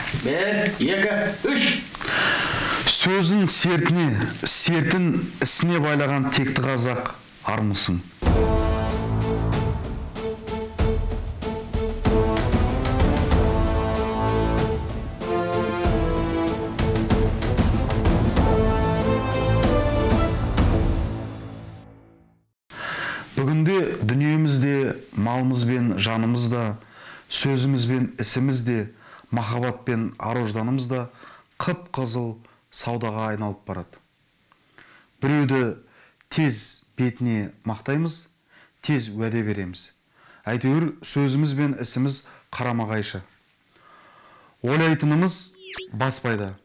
1, 2, 3. Сөзін сертіне, сертін ісіне байлаған текті қазақ армысың. Бүгінде дүниемізде, малымыз бен жанымыз да, сөзіміз бен ісіміз де, махаббат пен ар-ожданымыз да қып-қызыл саудаға айналып барады. Біреуді тез бетіне мақтаймыз, тез уәде береміз. Әйтеуір сөзіміз бен ісіміз қарама-қайшы. Ойлайтынымыз баспайда.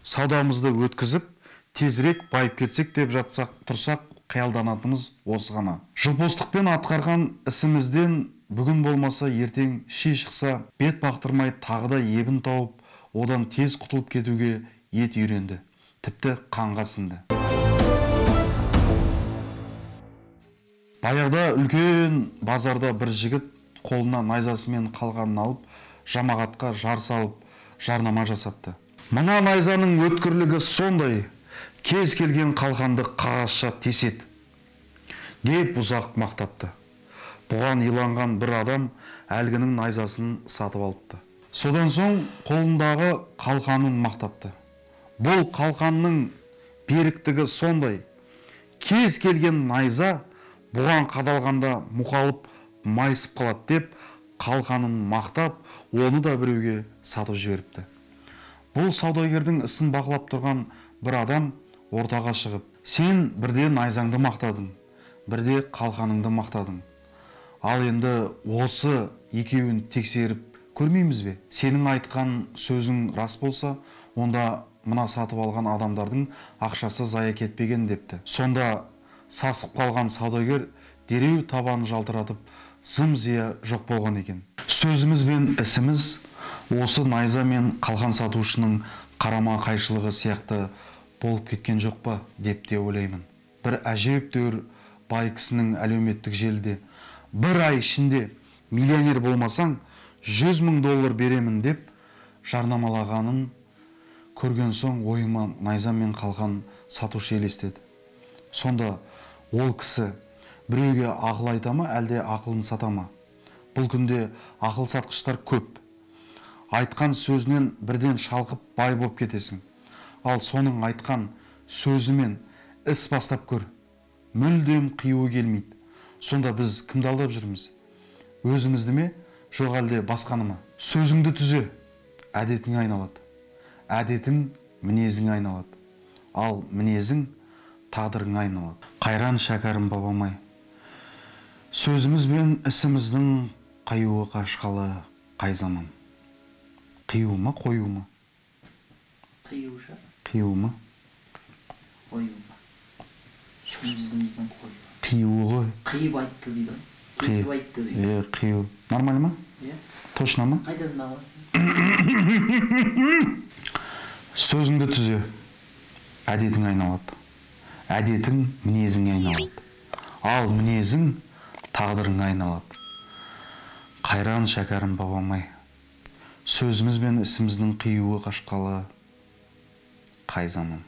Саудамызды өткізіп, тезірек байып кетсек деп тұрсақ, қиялданатымыз осы ғана. Жылпостықпен атқарған ісімізден бүгін болмаса ертең ши шықса, бет бақтырмай тағы да ебін тауып, одан тез құтылып кетуге ет үйренді. Тіпті қанға сіңді. Баяғыда үлкен базарда бір жігіт қолына найзасымен қалғанын алып, жамағатқа жар салып, жарнама жасапты. Мына найзаның өткірлігі сондай, кез келген қалқанды қағазша тесет деп ұзақ мақтапты. Бұған иланған бір адам әлгінің найзасын сатып алыпты. Содан соң қолындағы қалқанын мақтапты. Бұл қалқанның беріктігі сондай, кез келген найза бұған қадалғанда мұқалып майысып қалады деп қалқанын мақтап, оны да біреуге сатып жіберіпті. Бұл саудагердің ісін бақылап тұрған бір адам ортаға шығып: сен бірде найзаңды мақтадың, бірде қалқаныңды мақтадың. Ал енді осы екеуін тексеріп көрмейміз бе? Сенің айтқан сөзің рас болса, онда мына сатып алған адамдардың ақшасы зая кетпеген депті. Сонда сасып қалған саудагер дереу табанын жалтыратып, зым-зия жоқ болған екен. Сөзіміз бен ісіміз осы найза мен қалқан сатушының қарама қайшылығы сияқты болып кеткен жоқ па деп те ойлаймын. Бір әжептәуір бай кісінің әлеуметтік желіде бір ай ішінде миллионер болмасаң $100,000 беремін деп жарнамалағанын көрген соң ойыма найза мен қалқан сатушы елестеді. Сонда ол кісі біреуге ақыл айта ма, әлде ақылын сата ма? Бұл күнде ақыл сатқыштар көп. Айтқан сөзінен бірден шалқып бай болып кетесің. Ал соның айтқан сөзімен іс бастап көр. Мүлдем қиюы келмейді. Сонда біз кімді алдап жүрміз? Өзімізді ме, жоқ әлде басқаны ма? Сөзіңді түзе, әдетің айналады. Әдетің мінезің айналады. Ал мінезің тағдырың айналады. Қайран шәкәрім бабамай. Сөзіміз бен ісіміздің қаюы қашқалы қай заман? Қию ма, қою ма? Қию ша. Қию ма? Қою ма? Сөзіміздің қою. Қию ғой. Қиып айтты дейді. Кесіп айтты дейді. Қию. Нормально ма? Точно ма? Қайдан аласың? Сөзіңді түзе, әдетің айналады. Әдетің мінезің айналады. Ал мінезің тағдырың айналады. Қайран шәкәрім бабамай. Сөзіміз бен ісіміздің қиюы қашқалы қай заман?